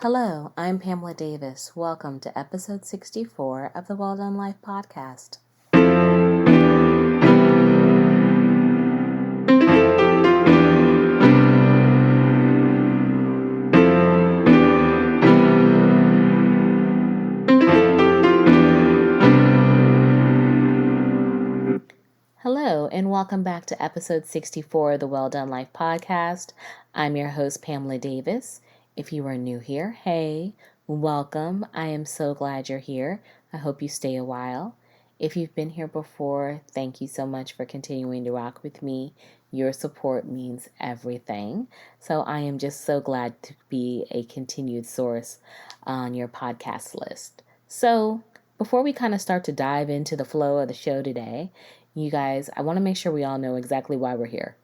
Hello, I'm Pamela Davis. Welcome to episode 64 of the Well Done Life podcast. Hello, and welcome back to episode 64 of the Well Done Life podcast. I'm your host, Pamela Davis. If you are new here, hey, welcome. I am so glad you're here. I hope you stay a while. If you've been here before, thank you so much for continuing to rock with me. Your support means everything. So I am just so glad to be a continued source on your podcast list. So before we kind of start to dive into the flow of the show today, you guys, I want to make sure we all know exactly why we're here.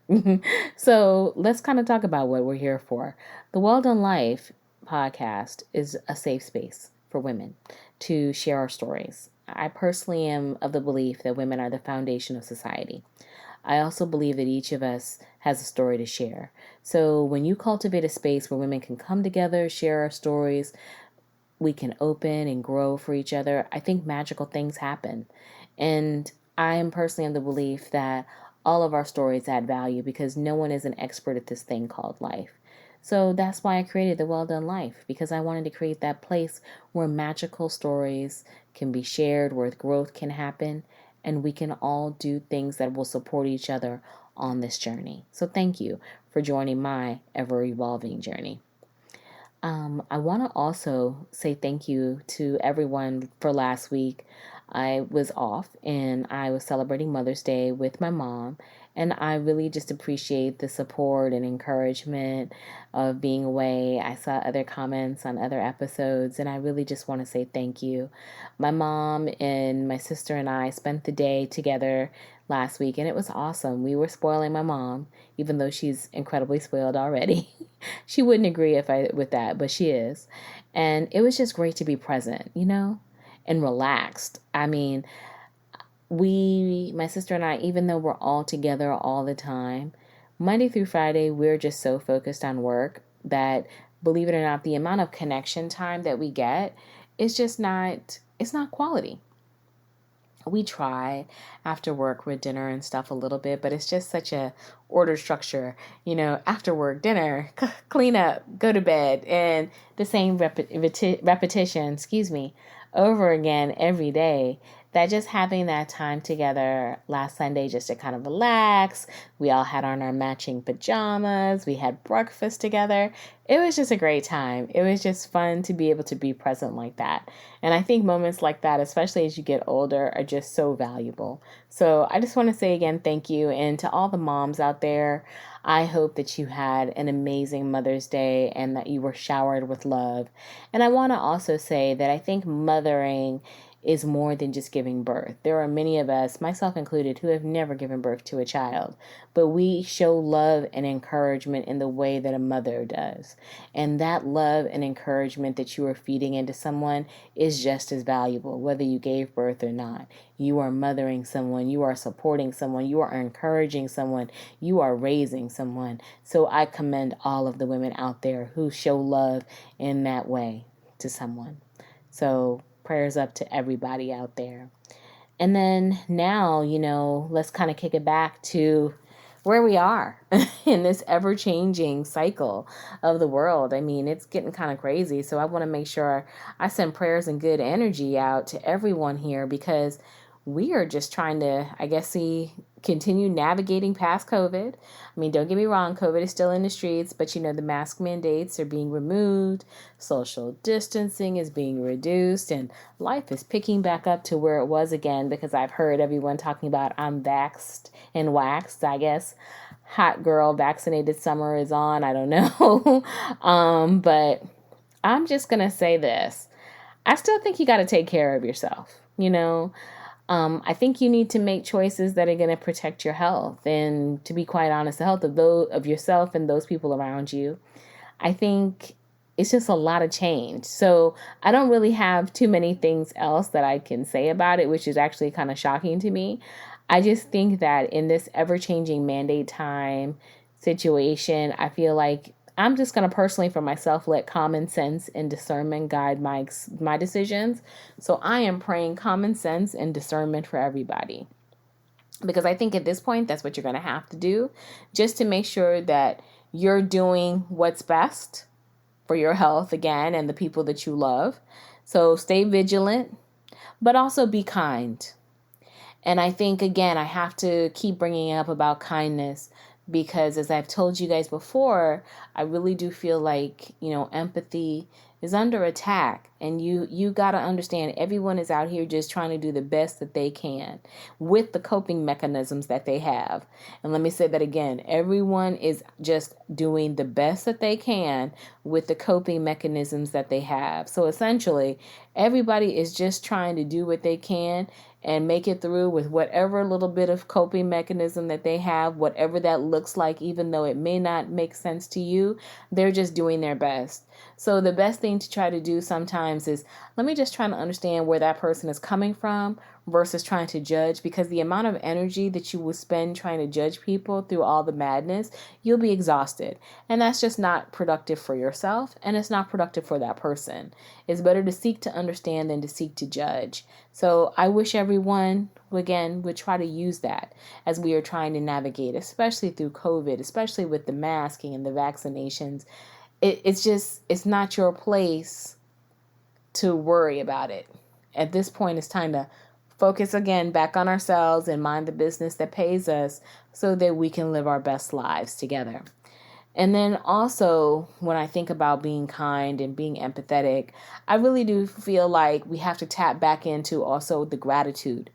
So let's kind of talk about what we're here for. The Well Done Life podcast is a safe space for women to share our stories. I personally am of the belief that women are the foundation of society. I also believe that each of us has a story to share. So when you cultivate a space where women can come together, share our stories, we can open and grow for each other, I think magical things happen. And I am personally of the belief that all of our stories add value because no one is an expert at this thing called life. So that's why I created the Well Done Life, because I wanted to create that place where magical stories can be shared, where growth can happen, and we can all do things that will support each other on this journey. So thank you for joining my ever-evolving journey. I want to also say thank you to everyone for last week. I was off and I was celebrating Mother's Day with my mom, and I really just appreciate the support and encouragement of being away. I saw other comments on other episodes, and I really just want to say thank you. My mom and my sister and I spent the day together last week, and it was awesome. We were spoiling my mom, even though she's incredibly spoiled already. She wouldn't agree with that, but she is. And it was just great to be present, and relaxed. I mean, my sister and I, even though we're all together all the time, Monday through Friday, we're just so focused on work that, believe it or not, the amount of connection time that we get is just it's not quality. We try after work with dinner and stuff a little bit, but it's just such a order structure, after work, dinner, clean up, go to bed, and the same repetition, over again every day. That just having that time together last Sunday just to kind of relax. We all had on our matching pajamas. We had breakfast together. It was just a great time. It was just fun to be able to be present like that. And I think moments like that, especially as you get older, are just so valuable. So I just want to say again, thank you. And to all the moms out there, I hope that you had an amazing Mother's Day and that you were showered with love. And I want to also say that I think mothering is more than just giving birth. There are many of us, myself included, who have never given birth to a child, but we show love and encouragement in the way that a mother does. And that love and encouragement that you are feeding into someone is just as valuable, whether you gave birth or not. You are mothering someone, you are supporting someone, you are encouraging someone, you are raising someone. So I commend all of the women out there who show love in that way to someone. So prayers up to everybody out there. And then now, let's kind of kick it back to where we are in this ever-changing cycle of the world. I mean, it's getting kind of crazy. So I want to make sure I send prayers and good energy out to everyone here, because we are just trying to, continue navigating past COVID. I mean, don't get me wrong, COVID is still in the streets, but the mask mandates are being removed, social distancing is being reduced, and life is picking back up to where it was again, because I've heard everyone talking about I'm vaxxed and waxed, I guess. Hot girl vaccinated summer is on, I don't know. But I'm just going to say this. I still think you got to take care of yourself, I think you need to make choices that are going to protect your health, and, to be quite honest, the health of yourself and those people around you. I think it's just a lot of change. So I don't really have too many things else that I can say about it, which is actually kind of shocking to me. I just think that in this ever-changing mandate time situation, I feel like I'm just going to personally for myself let common sense and discernment guide my decisions. So I am praying common sense and discernment for everybody. Because I think at this point, that's what you're going to have to do just to make sure that you're doing what's best for your health again and the people that you love. So stay vigilant, but also be kind. And I think, again, I have to keep bringing up about kindness because as I've told you guys before, I really do feel like, empathy is under attack. And you got to understand everyone is out here just trying to do the best that they can with the coping mechanisms that they have. And let me say that again. Everyone is just doing the best that they can with the coping mechanisms that they have. So essentially, everybody is just trying to do what they can and make it through with whatever little bit of coping mechanism that they have, whatever that looks like, even though it may not make sense to you, they're just doing their best. So the best thing to try to do sometimes is, let me just try to understand where that person is coming from versus trying to judge, because the amount of energy that you will spend trying to judge people through all the madness, you'll be exhausted. And that's just not productive for yourself, and it's not productive for that person. It's better to seek to understand than to seek to judge. So I wish everyone, again, would try to use that as we are trying to navigate, especially through COVID, especially with the masking and the vaccinations. It's not your place to worry about it. At this point, it's time to focus again back on ourselves and mind the business that pays us so that we can live our best lives together. And then also, when I think about being kind and being empathetic, I really do feel like we have to tap back into also the gratitude,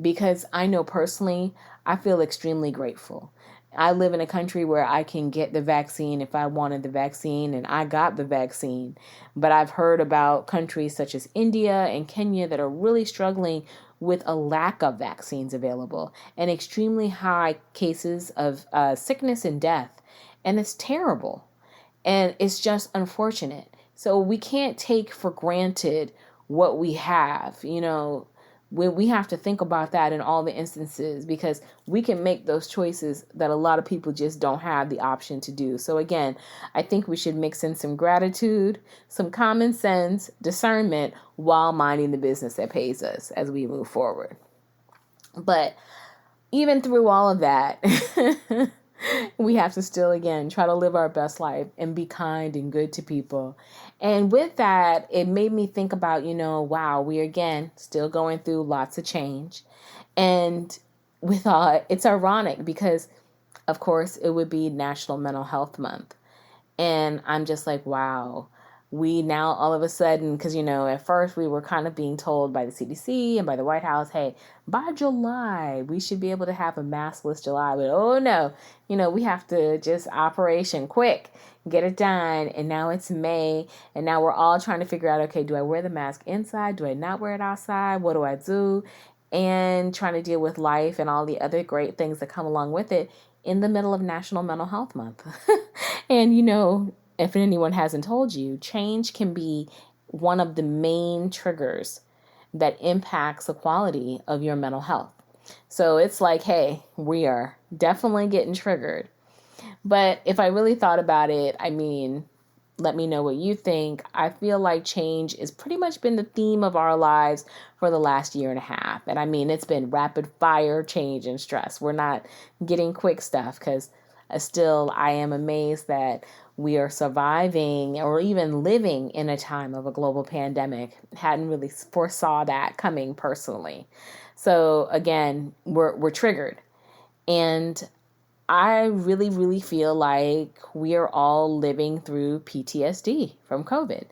because I know personally, I feel extremely grateful. I live in a country where I can get the vaccine if I wanted the vaccine, and I got the vaccine. But I've heard about countries such as India and Kenya that are really struggling with a lack of vaccines available and extremely high cases of sickness and death. And it's terrible. And it's just unfortunate. So we can't take for granted what we have. We have to think about that in all the instances, because we can make those choices that a lot of people just don't have the option to do. So again, I think we should mix in some gratitude, some common sense, discernment, while minding the business that pays us as we move forward. But even through all of that, we have to still, again, try to live our best life and be kind and good to people. And with that, it made me think about, wow, we are, again, still going through lots of change. And we thought it's ironic because, of course, it would be National Mental Health Month. And I'm just like, wow, we now all of a sudden, because, at first we were kind of being told by the CDC and by the White House, hey, by July, we should be able to have a maskless July. But oh no, we have to just operation quick, get it done. And now it's May. And now we're all trying to figure out, okay, do I wear the mask inside? Do I not wear it outside? What do I do? And trying to deal with life and all the other great things that come along with it in the middle of National Mental Health Month. And, if anyone hasn't told you, change can be one of the main triggers that impacts the quality of your mental health. So it's like, hey, we are definitely getting triggered. But if I really thought about it, let me know what you think. I feel like change has pretty much been the theme of our lives for the last year and a half. And it's been rapid fire change and stress. We're not getting quick stuff, because still I am amazed that we are surviving or even living in a time of a global pandemic. Hadn't really foresaw that coming personally. So again, we're triggered. And I really, really feel like we are all living through PTSD from COVID.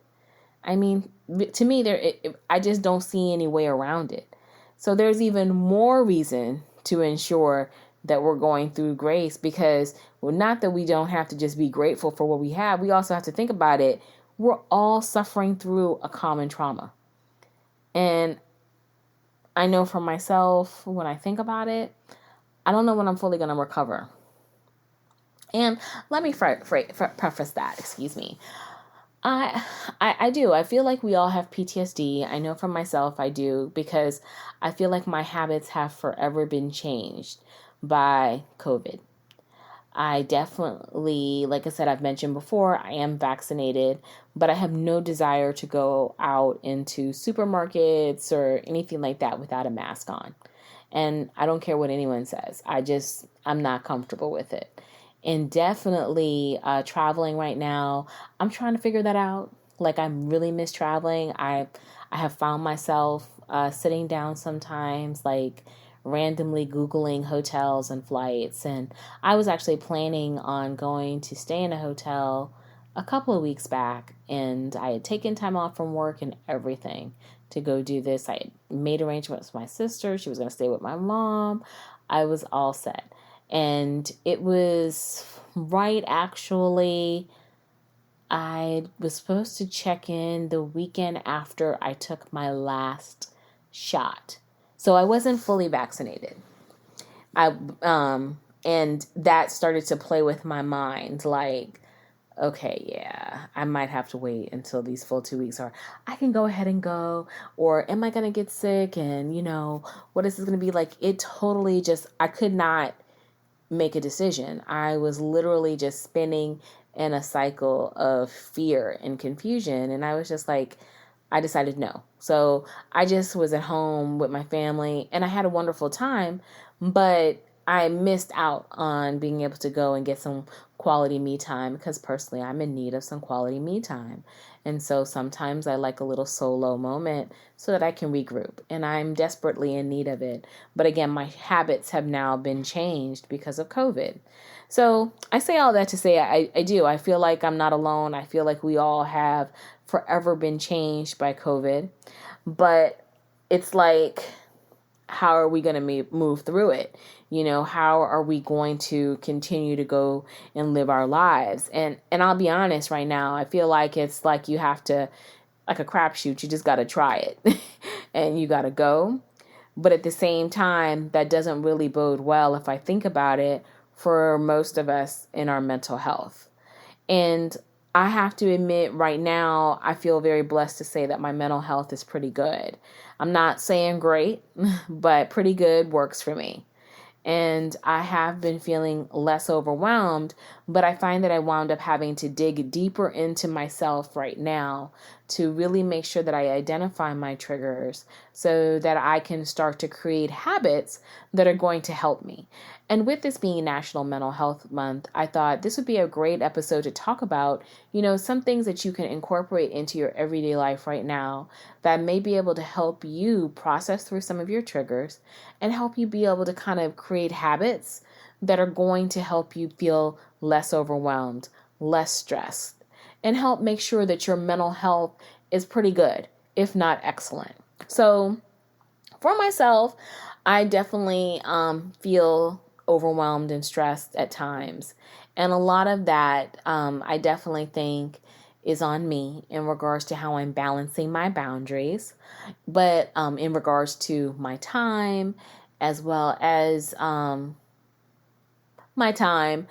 To me, I just don't see any way around it. So there's even more reason to ensure that we're going through grace, because, well, not that we don't have to just be grateful for what we have. We also have to think about it. We're all suffering through a common trauma. And I know for myself, when I think about it, I don't know when I'm fully going to recover. And let me preface that, excuse me. I do. I feel like we all have PTSD. I know for myself I do, because I feel like my habits have forever been changed by COVID. I definitely, like I said, I've mentioned before, I am vaccinated, but I have no desire to go out into supermarkets or anything like that without a mask on. And I don't care what anyone says. I'm not comfortable with it. And definitely traveling right now, I'm trying to figure that out. Like, I really miss traveling. I have found myself sitting down sometimes, like randomly Googling hotels and flights. And I was actually planning on going to stay in a hotel a couple of weeks back, and I had taken time off from work and everything to go do this. I had made arrangements with my sister. She was going to stay with my mom. I was all set. And it was right, actually, I was supposed to check in the weekend after I took my last shot. So I wasn't fully vaccinated. I and that started to play with my mind, like, okay, yeah, I might have to wait until these full 2 weeks are. I can go ahead and go, or am I going to get sick? And, what is this going to be like? It totally just, I could not make a decision. I was literally just spinning in a cycle of fear and confusion. And I was just like, I decided no. So I just was at home with my family and I had a wonderful time, but I missed out on being able to go and get some quality me time because personally I'm in need of some quality me time. And so sometimes I like a little solo moment so that I can regroup, and I'm desperately in need of it. But again, my habits have now been changed because of COVID. So I say all that to say I feel like I'm not alone. I feel like we all have forever been changed by COVID. But it's like, how are we going to move through it? How are we going to continue to go and live our lives? And I'll be honest right now, I feel like it's like you have to, like a crapshoot, you just got to try it and you got to go. But at the same time, that doesn't really bode well, if I think about it, for most of us in our mental health. And I have to admit right now, I feel very blessed to say that my mental health is pretty good. I'm not saying great, but pretty good works for me. And I have been feeling less overwhelmed, but I find that I wound up having to dig deeper into myself right now to really make sure that I identify my triggers so that I can start to create habits that are going to help me. And with this being National Mental Health Month, I thought this would be a great episode to talk about, some things that you can incorporate into your everyday life right now that may be able to help you process through some of your triggers and help you be able to kind of create habits that are going to help you feel less overwhelmed, less stressed, and help make sure that your mental health is pretty good, if not excellent. So for myself, I definitely feel overwhelmed and stressed at times. And a lot of that, I definitely think, is on me in regards to how I'm balancing my boundaries, but in regards to my time, as well as my time.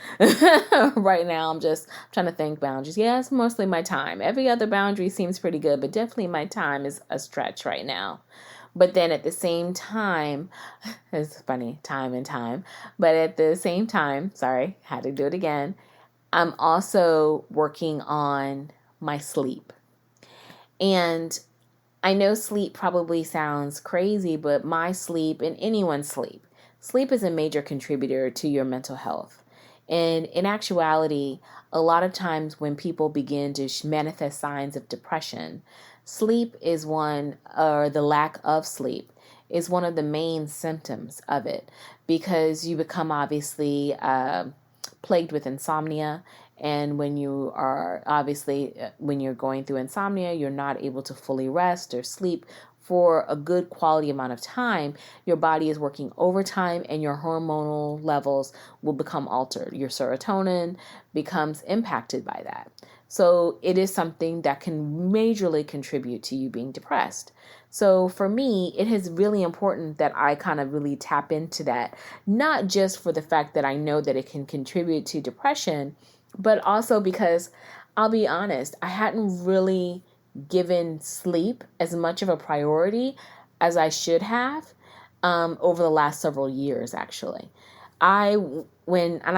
Right now, I'm just trying to think boundaries. Yeah, it's mostly my time. Every other boundary seems pretty good, but definitely my time is a stretch right now. But then at the same time, it's funny, time and time. But at the same time, sorry, had to do it again. I'm also working on my sleep. And I know sleep probably sounds crazy, but my sleep and anyone's sleep is a major contributor to your mental health. And in actuality, a lot of times when people begin to manifest signs of depression, sleep is one, or the lack of sleep is one of the main symptoms of it, because you become obviously plagued with insomnia. And when you are when you're going through insomnia, you're not able to fully rest or sleep for a good quality amount of time. Your body is working overtime and your hormonal levels will become altered. Your serotonin becomes impacted by that. So it is something that can majorly contribute to you being depressed. So for me, it is really important that I kind of really tap into that, not just for the fact that I know that it can contribute to depression, but also because I'll be honest, I hadn't really given sleep as much of a priority as I should have over the last several years, actually. and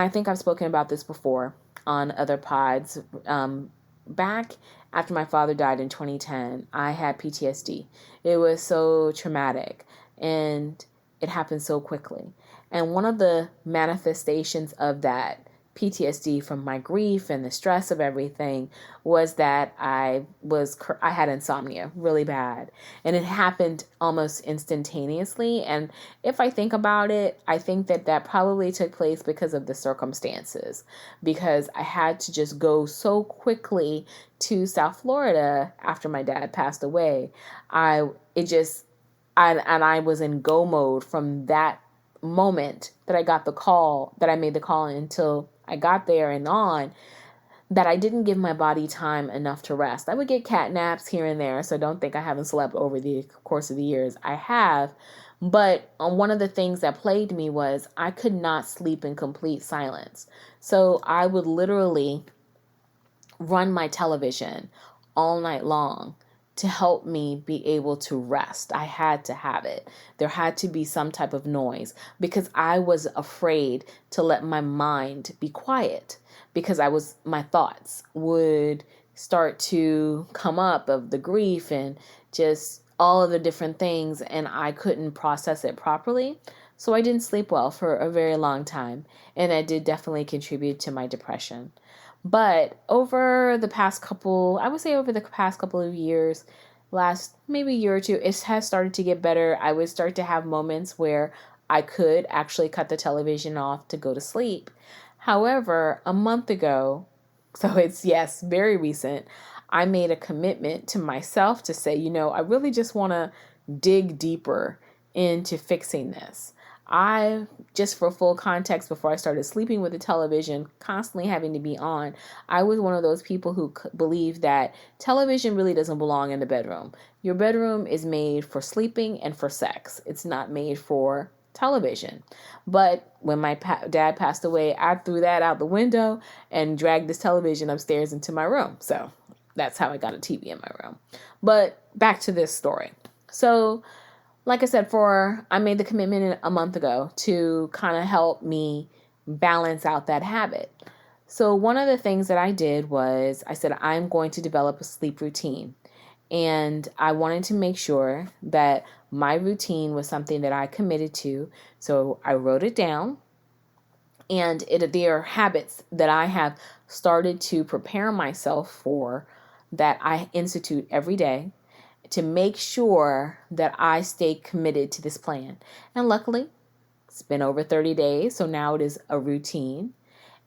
I think I've spoken about this before on other pods, back after my father died in 2010, I had PTSD. It was so traumatic and it happened so quickly. And one of the manifestations of that PTSD from my grief and the stress of everything was that I had insomnia really bad, and it happened almost instantaneously. And if I think about it, I think that probably took place because of the circumstances, because I had to just go so quickly to South Florida after my dad passed away. I was in go mode from that moment that I made the call until I got there and on, that I didn't give my body time enough to rest. I would get cat naps here and there, so don't think I haven't slept over the course of the years. I have, but one of the things that plagued me was I could not sleep in complete silence. So I would literally run my television all night long to help me be able to rest. I had to have it. There had to be some type of noise because I was afraid to let my mind be quiet, because my thoughts would start to come up of the grief and just all of the different things, and I couldn't process it properly. So I didn't sleep well for a very long time, and that did definitely contribute to my depression. But over the past couple of years, last maybe year or two, it has started to get better. I would start to have moments where I could actually cut the television off to go to sleep. However, a month ago, so it's, yes, very recent, I made a commitment to myself to say, I really just want to dig deeper into fixing this. Just for full context, before I started sleeping with the television constantly having to be on, I was one of those people who believed that television really doesn't belong in the bedroom. Your bedroom is made for sleeping and for sex. It's not made for television. But when my dad passed away, I threw that out the window and dragged this television upstairs into my room. So that's how I got a TV in my room. But back to this story. So like I said, I made the commitment a month ago to kind of help me balance out that habit. So one of the things that I did was I said, I'm going to develop a sleep routine. And I wanted to make sure that my routine was something that I committed to. So I wrote it down. And there are habits that I have started to prepare myself for that I institute every day to make sure that I stay committed to this plan. And luckily, it's been over 30 days, so now it is a routine,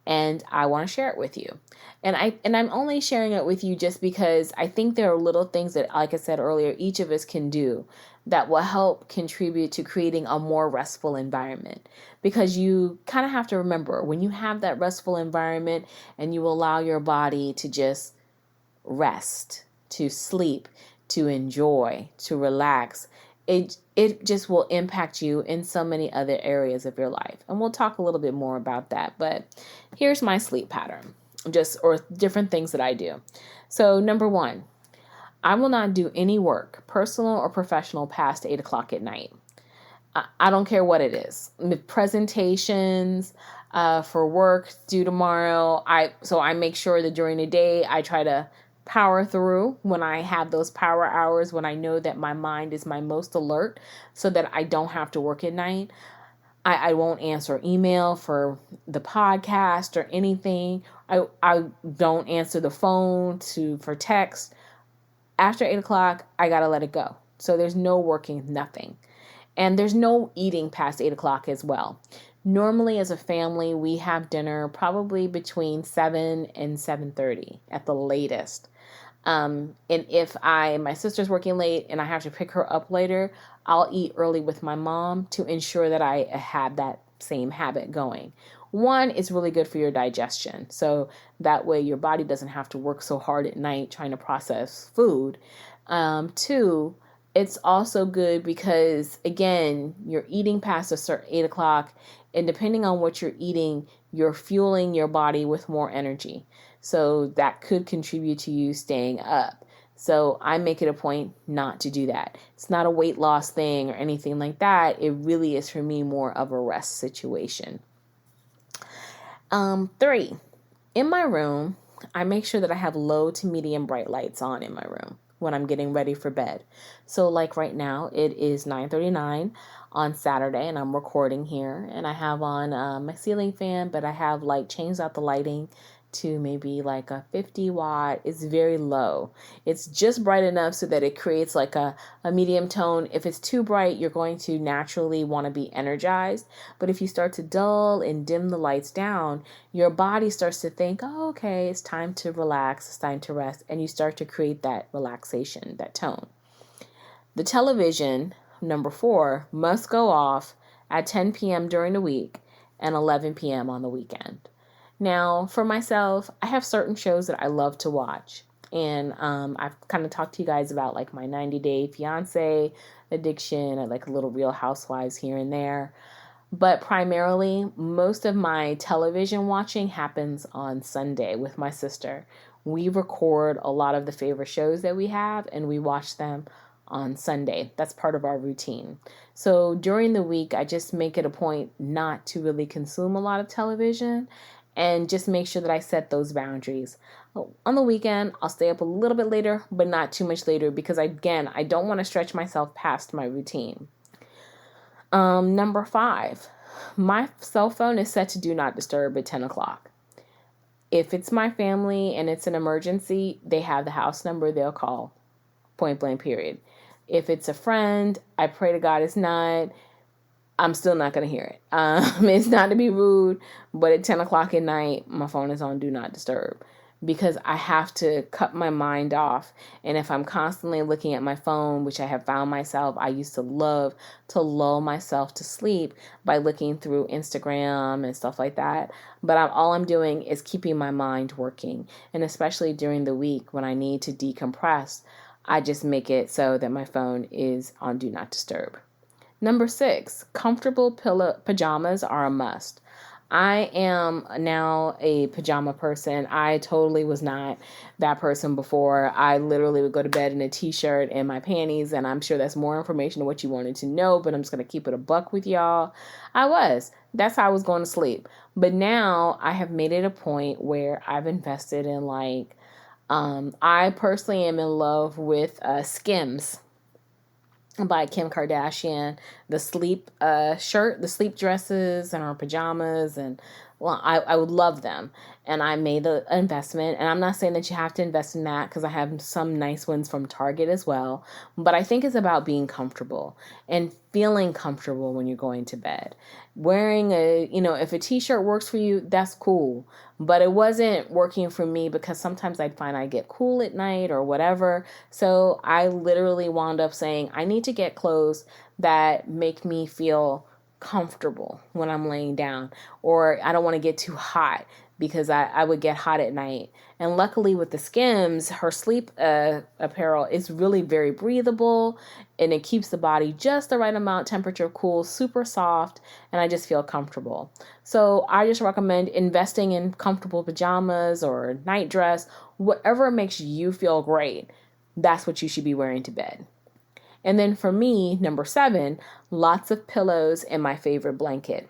and I want to share it with you. And I'm only sharing it with you just because I think there are little things that, like I said earlier, each of us can do that will help contribute to creating a more restful environment. Because you kind of have to remember, when you have that restful environment and you allow your body to just rest, to sleep, to enjoy, to relax, it just will impact you in so many other areas of your life. And we'll talk a little bit more about that. But here's my sleep pattern, or different things that I do. So number one, I will not do any work, personal or professional, past 8 o'clock at night. I don't care what it is. The presentations for work due tomorrow. So I make sure that during the day I try to power through when I have those power hours, when I know that my mind is my most alert, so that I don't have to work at night. I won't answer email for the podcast or anything. I don't answer the phone for text. After 8 o'clock, I got to let it go. So there's no working, nothing. And there's no eating past 8 o'clock as well. Normally, as a family, we have dinner probably between 7 and 7:30 at the latest. And if my sister's working late and I have to pick her up later, I'll eat early with my mom to ensure that I have that same habit going. One, it's really good for your digestion. So that way your body doesn't have to work so hard at night trying to process food. Two, it's also good because, again, you're eating past a certain 8 o'clock, and depending on what you're eating, you're fueling your body with more energy. So that could contribute to you staying up. So I make it a point not to do that. It's not a weight loss thing or anything like that. It really is for me more of a rest situation. Three, in my room, I make sure that I have low to medium bright lights on in my room when I'm getting ready for bed. So like right now, it is 9:39 on Saturday and I'm recording here and I have on my ceiling fan, but I have like changed out the lighting to maybe like a 50 watt. It's very low. It's just bright enough so that it creates like a medium tone. If it's too bright, you're going to naturally want to be energized. But if you start to dull and dim the lights down, your body starts to think, oh, okay, it's time to relax, it's time to rest. And you start to create that relaxation, that tone. The television, number 4, must go off at 10 p.m. during the week and 11 p.m. on the weekend. Now, for myself, I have certain shows that I love to watch. And I've kind of talked to you guys about like my 90-Day Fiance addiction. I like a little Real Housewives here and there. But primarily, most of my television watching happens on Sunday with my sister. We record a lot of the favorite shows that we have and we watch them on Sunday. That's part of our routine. So during the week, I just make it a point not to really consume a lot of television and just make sure that I set those boundaries. On the weekend, I'll stay up a little bit later, but not too much later because again, I don't want to stretch myself past my routine. Number 5, my cell phone is set to do not disturb at 10 o'clock. If it's my family and it's an emergency, they have the house number, they'll call. Point blank, period. If it's a friend, I pray to God it's not. I'm still not going to hear it. It's not to be rude, but at 10 o'clock at night, my phone is on do not disturb because I have to cut my mind off. And if I'm constantly looking at my phone, which I have found myself, I used to love to lull myself to sleep by looking through Instagram and stuff like that. But all I'm doing is keeping my mind working. And especially during the week when I need to decompress, I just make it so that my phone is on do not disturb. Number 6, comfortable pajamas are a must. I am now a pajama person. I totally was not that person before. I literally would go to bed in a t-shirt and my panties, and I'm sure that's more information than what you wanted to know, but I'm just going to keep it a buck with y'all. That's how I was going to sleep. But now I have made it a point where I've invested in I personally am in love with Skims by Kim Kardashian, the sleep shirt, the sleep dresses and her pajamas. And well, I would love them. And I made the investment. And I'm not saying that you have to invest in that because I have some nice ones from Target as well. But I think it's about being comfortable and feeling comfortable when you're going to bed. Wearing if a t-shirt works for you, that's cool. But it wasn't working for me because sometimes I'd find I get cool at night or whatever. So I literally wound up saying, I need to get clothes that make me feel comfortable when I'm laying down, or I don't want to get too hot because I would get hot at night. And luckily with the Skims, her sleep apparel is really very breathable and it keeps the body just the right amount, temperature cool, super soft, and I just feel comfortable. So I just recommend investing in comfortable pajamas or night dress, whatever makes you feel great. That's what you should be wearing to bed. And then for me, number 7, lots of pillows and my favorite blanket.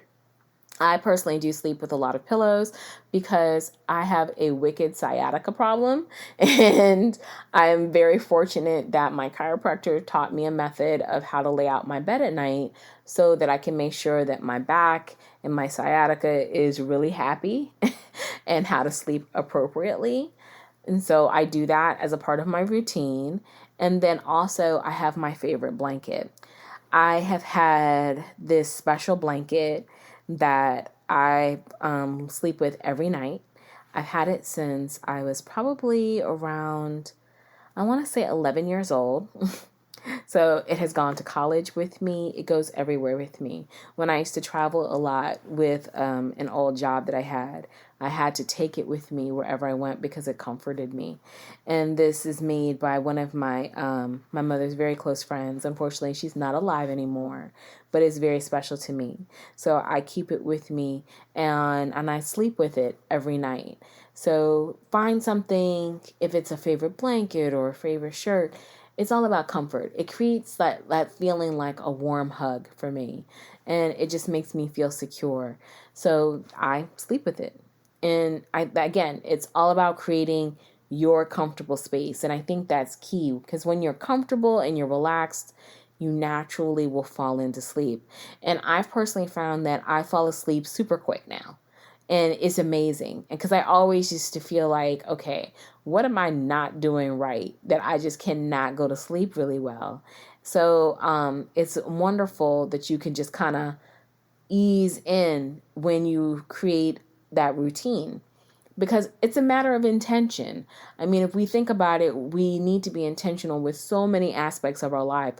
I personally do sleep with a lot of pillows because I have a wicked sciatica problem, and I am very fortunate that my chiropractor taught me a method of how to lay out my bed at night so that I can make sure that my back and my sciatica is really happy and how to sleep appropriately. And so I do that as a part of my routine. And then also I have my favorite blanket. I have had this special blanket that I sleep with every night. I've had it since I was probably around, I want to say 11 years old. So it has gone to college with me. It goes everywhere with me. When I used to travel a lot with an old job that I had to take it with me wherever I went because it comforted me. And this is made by one of my my mother's very close friends. Unfortunately, she's not alive anymore, but it's very special to me. So I keep it with me and I sleep with it every night. So find something, if it's a favorite blanket or a favorite shirt. It's all about comfort. It creates that feeling like a warm hug for me. And it just makes me feel secure. So I sleep with it. And again, it's all about creating your comfortable space. And I think that's key, because when you're comfortable and you're relaxed, you naturally will fall into sleep. And I've personally found that I fall asleep super quick now. And it's amazing. And because I always used to feel like, okay, what am I not doing right that I just cannot go to sleep really well? So it's wonderful that you can just kind of ease in when you create that routine, because it's a matter of intention. I mean, if we think about it, we need to be intentional with so many aspects of our life.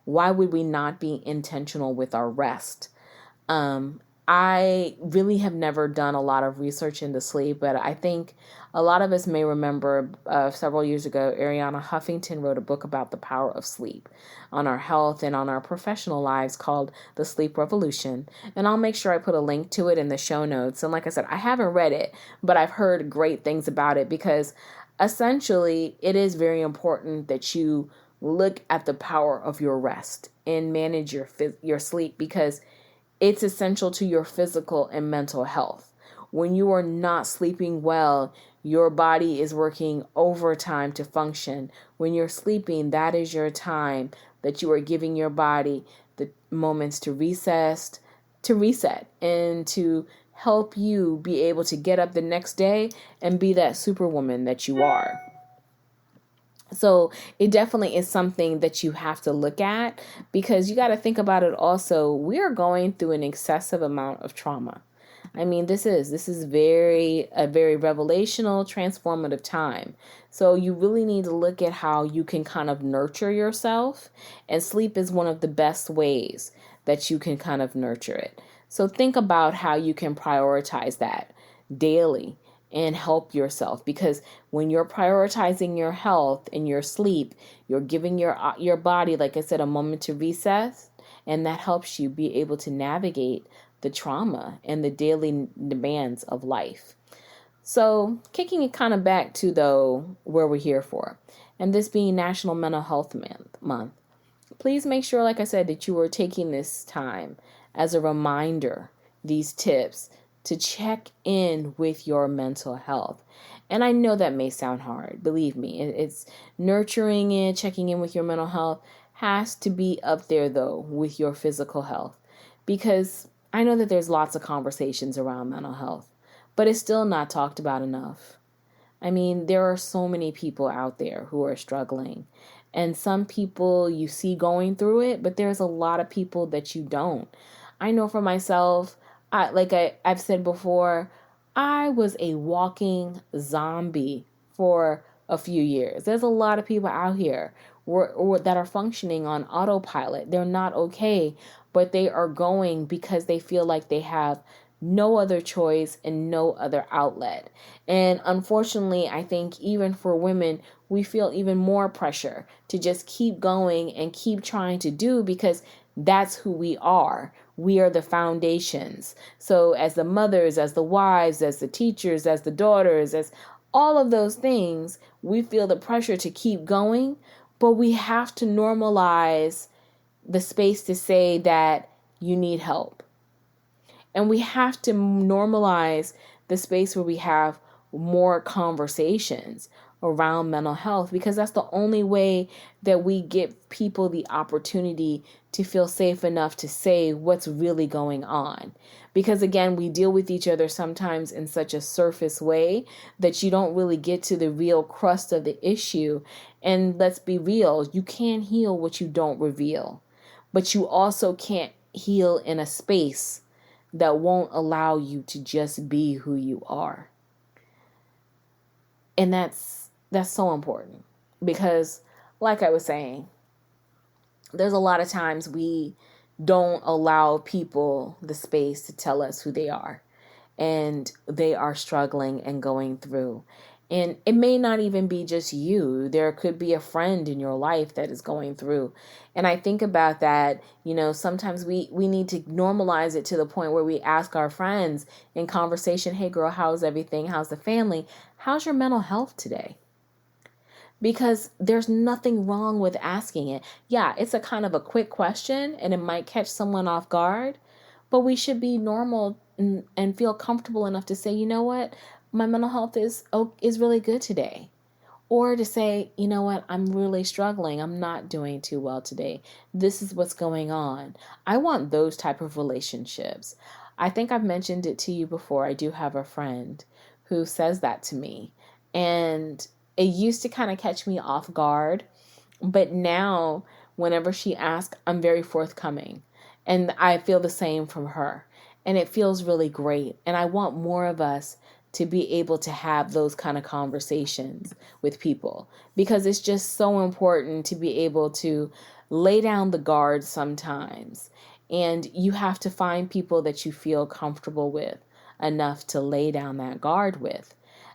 Why would we not be intentional with our rest? Um, I really have never done a lot of research into sleep, but I think a lot of us may remember several years ago, Ariana Huffington wrote a book about the power of sleep on our health and on our professional lives called The Sleep Revolution. And I'll make sure I put a link to it in the show notes. And like I said, I haven't read it, but I've heard great things about it, because essentially it is very important that you look at the power of your rest and manage your sleep, because it's essential to your physical and mental health. When you are not sleeping well, your body is working overtime to function. When you're sleeping, that is your time that you are giving your body the moments to reset, and to help you be able to get up the next day and be that superwoman that you are. So it definitely is something that you have to look at, because you got to think about it also. We are going through an excessive amount of trauma. I mean, this is a very revelational, transformative time. So you really need to look at how you can kind of nurture yourself, and sleep is one of the best ways that you can kind of nurture it. So think about how you can prioritize that daily and help yourself, because when you're prioritizing your health and your sleep, you're giving your body, like I said, a moment to reset, and that helps you be able to navigate the trauma and the daily demands of life. So, kicking it kind of back to, though, where we're here for, and this being National Mental Health Month, please make sure, like I said, that you are taking this time as a reminder, these tips, to check in with your mental health. And I know that may sound hard. Believe me, it's nurturing it, checking in with your mental health has to be up there, though, with your physical health. Because I know that there's lots of conversations around mental health, but it's still not talked about enough. I mean, there are so many people out there who are struggling. And some people you see going through it, but there's a lot of people that you don't. I know for myself, I've said before, I was a walking zombie for a few years. There's a lot of people out here that are functioning on autopilot. They're not okay, but they are going because they feel like they have no other choice and no other outlet. And unfortunately, I think even for women, we feel even more pressure to just keep going and keep trying to do, because that's who we are. We are the foundations. So as the mothers, as the wives, as the teachers, as the daughters, as all of those things, we feel the pressure to keep going, but we have to normalize the space to say that you need help. And we have to normalize the space where we have more conversations around mental health, because that's the only way that we give people the opportunity to feel safe enough to say what's really going on. Because again, we deal with each other sometimes in such a surface way that you don't really get to the real crust of the issue. And let's be real, you can't heal what you don't reveal, but you also can't heal in a space that won't allow you to just be who you are. And that's so important, because like I was saying, there's a lot of times we don't allow people the space to tell us who they are, and they are struggling and going through. And it may not even be just you. There could be a friend in your life that is going through. And I think about that, sometimes we need to normalize it to the point where we ask our friends in conversation, hey girl, how's everything? How's the family? How's your mental health today? Because there's nothing wrong with asking it. Yeah, it's a kind of a quick question and it might catch someone off guard, but we should be normal and feel comfortable enough to say, you know what, my mental health is really good today. Or to say, you know what, I'm really struggling. I'm not doing too well today. This is what's going on. I want those type of relationships. I think I've mentioned it to you before. I do have a friend who says that to me. And it used to kind of catch me off guard. But now, whenever she asks, I'm very forthcoming. And I feel the same from her. And it feels really great. And I want more of us to be able to have those kind of conversations with people, because it's just so important to be able to lay down the guard sometimes. And you have to find people that you feel comfortable with enough to lay down that guard with.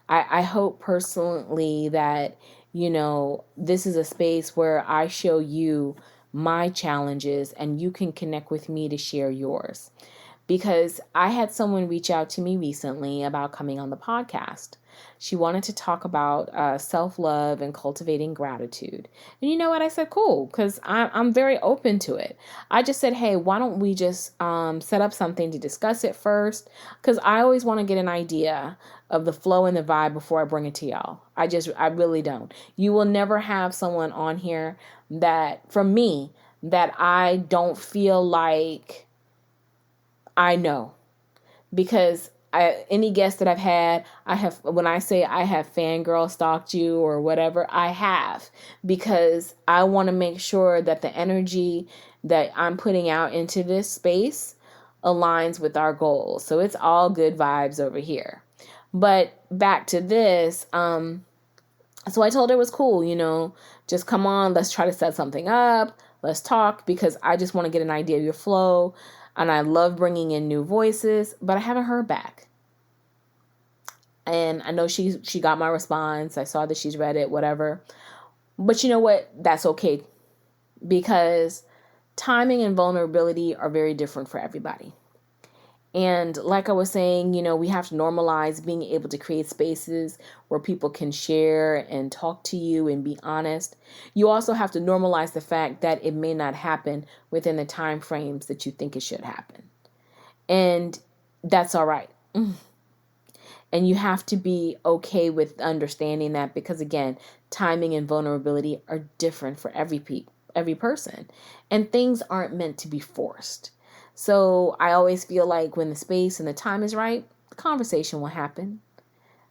I hope personally that, this is a space where I show you my challenges and you can connect with me to share yours. Because I had someone reach out to me recently about coming on the podcast. She wanted to talk about self-love and cultivating gratitude. And you know what? I said, cool, because I'm very open to it. I just said, hey, why don't we just set up something to discuss it first? Because I always want to get an idea of the flow and the vibe before I bring it to y'all. I really don't. You will never have someone on here that, from me, that I don't feel like I know, because any guest that I've had, when I say I have fangirl stalked you or whatever, I have, because I want to make sure that the energy that I'm putting out into this space aligns with our goals. So it's all good vibes over here. But back to this, so I told her it was cool, just come on, let's try to set something up, let's talk, because I just want to get an idea of your flow. And I love bringing in new voices, but I haven't heard back. And I know she got my response. I saw that she's read it, whatever. But you know what? That's okay, because timing and vulnerability are very different for everybody. And like I was saying, we have to normalize being able to create spaces where people can share and talk to you and be honest. You also have to normalize the fact that it may not happen within the time frames that you think it should happen. And that's all right. And you have to be okay with understanding that, because again, timing and vulnerability are different for every person. And things aren't meant to be forced. So I always feel like when the space and the time is right, the conversation will happen.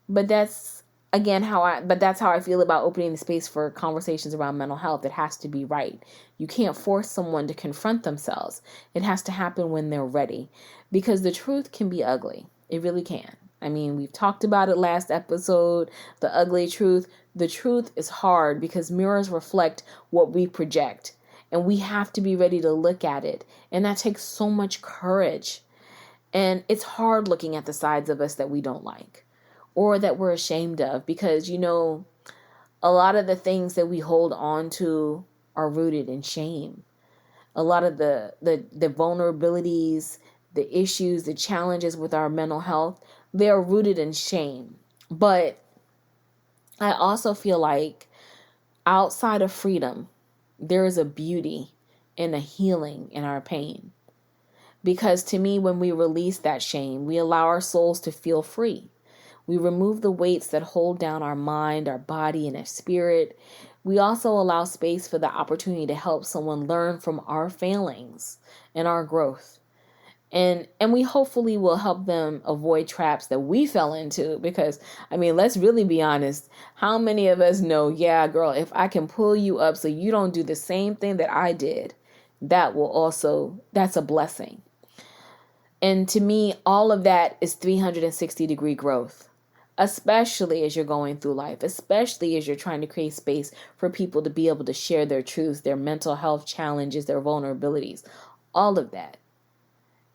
But that's how I feel about opening the space for conversations around mental health. It has to be right. You can't force someone to confront themselves. It has to happen when they're ready, because the truth can be ugly. It really can. I mean, we've talked about it last episode, the ugly truth. The truth is hard because mirrors reflect what we project. And we have to be ready to look at it. And that takes so much courage. And it's hard looking at the sides of us that we don't like or that we're ashamed of, because, a lot of the things that we hold on to are rooted in shame. A lot of the vulnerabilities, the issues, the challenges with our mental health, they are rooted in shame. But I also feel like outside of freedom, there is a beauty and a healing in our pain. Because to me, when we release that shame, we allow our souls to feel free. We remove the weights that hold down our mind, our body, and our spirit. We also allow space for the opportunity to help someone learn from our failings and our growth. And we hopefully will help them avoid traps that we fell into, because, let's really be honest. How many of us know, yeah, girl, if I can pull you up so you don't do the same thing that I did, that's a blessing. And to me, all of that is 360-degree growth, especially as you're going through life, especially as you're trying to create space for people to be able to share their truths, their mental health challenges, their vulnerabilities, all of that.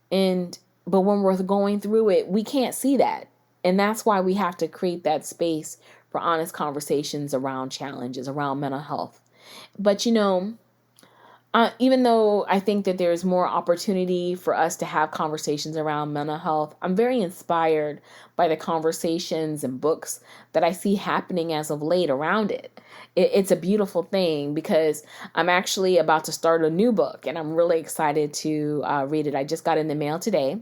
But when we're going through it, we can't see that. And that's why we have to create that space for honest conversations around challenges, around mental health. But, even though I think that there's more opportunity for us to have conversations around mental health, I'm very inspired by the conversations and books that I see happening as of late around it. It's a beautiful thing because I'm actually about to start a new book and I'm really excited to read it. I just got in the mail today.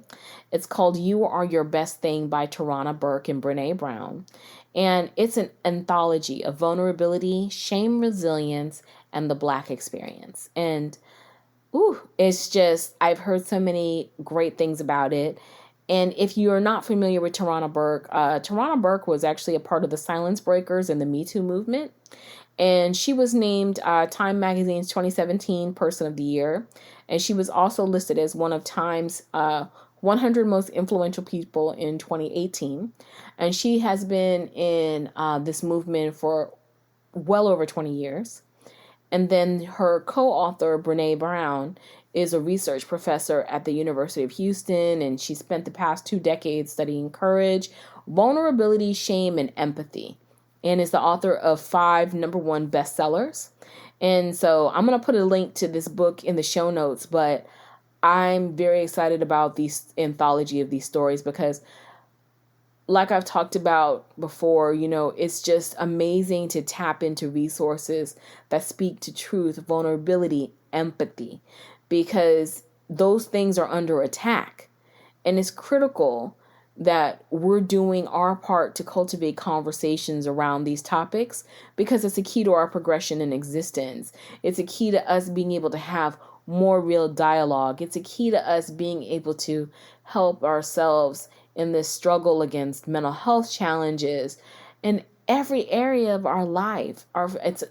It's called You Are Your Best Thing by Tarana Burke and Brene Brown. And it's an anthology of vulnerability, shame, resilience, and the Black experience. And it's just, I've heard so many great things about it. And if you are not familiar with Tarana Burke was actually a part of the Silence Breakers and the Me Too movement. And she was named Time Magazine's 2017 Person of the Year. And she was also listed as one of Time's 100 most influential people in 2018. And she has been in this movement for well over 20 years. And then her co-author, Brene Brown, is a research professor at the University of Houston, and she spent the past 2 decades studying courage, vulnerability, shame, and empathy, and is the author of 5 number 1 bestsellers. And so I'm going to put a link to this book in the show notes, but I'm very excited about this anthology of these stories because, like I've talked about before, it's just amazing to tap into resources that speak to truth, vulnerability, empathy, because those things are under attack. And it's critical that we're doing our part to cultivate conversations around these topics because it's a key to our progression in existence. It's a key to us being able to have more real dialogue. It's a key to us being able to help ourselves in this struggle against mental health challenges in every area of our life.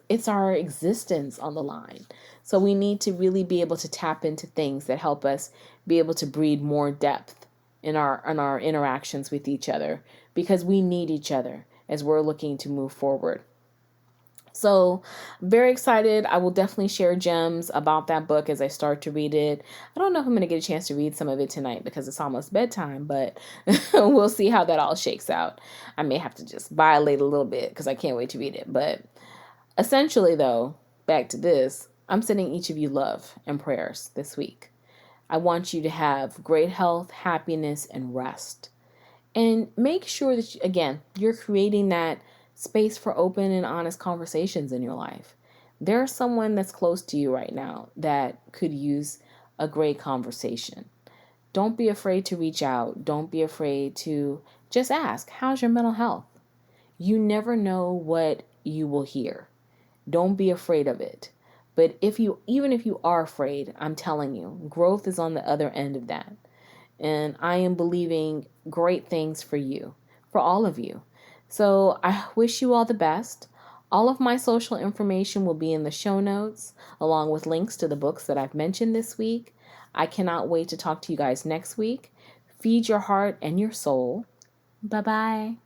It's our existence on the line. So we need to really be able to tap into things that help us be able to breed more depth in our interactions with each other, because we need each other as we're looking to move forward. So very excited. I will definitely share gems about that book as I start to read it. I don't know if I'm going to get a chance to read some of it tonight because it's almost bedtime, but we'll see how that all shakes out. I may have to just violate a little bit because I can't wait to read it. But essentially, though, back to this, I'm sending each of you love and prayers this week. I want you to have great health, happiness, and rest. And make sure that, you're creating that space for open and honest conversations in your life. There's someone that's close to you right now that could use a great conversation. Don't be afraid to reach out. Don't be afraid to just ask, how's your mental health? You never know what you will hear. Don't be afraid of it. But even if you are afraid, I'm telling you, growth is on the other end of that. And I am believing great things for you, for all of you. So I wish you all the best. All of my social information will be in the show notes, along with links to the books that I've mentioned this week. I cannot wait to talk to you guys next week. Feed your heart and your soul. Bye-bye.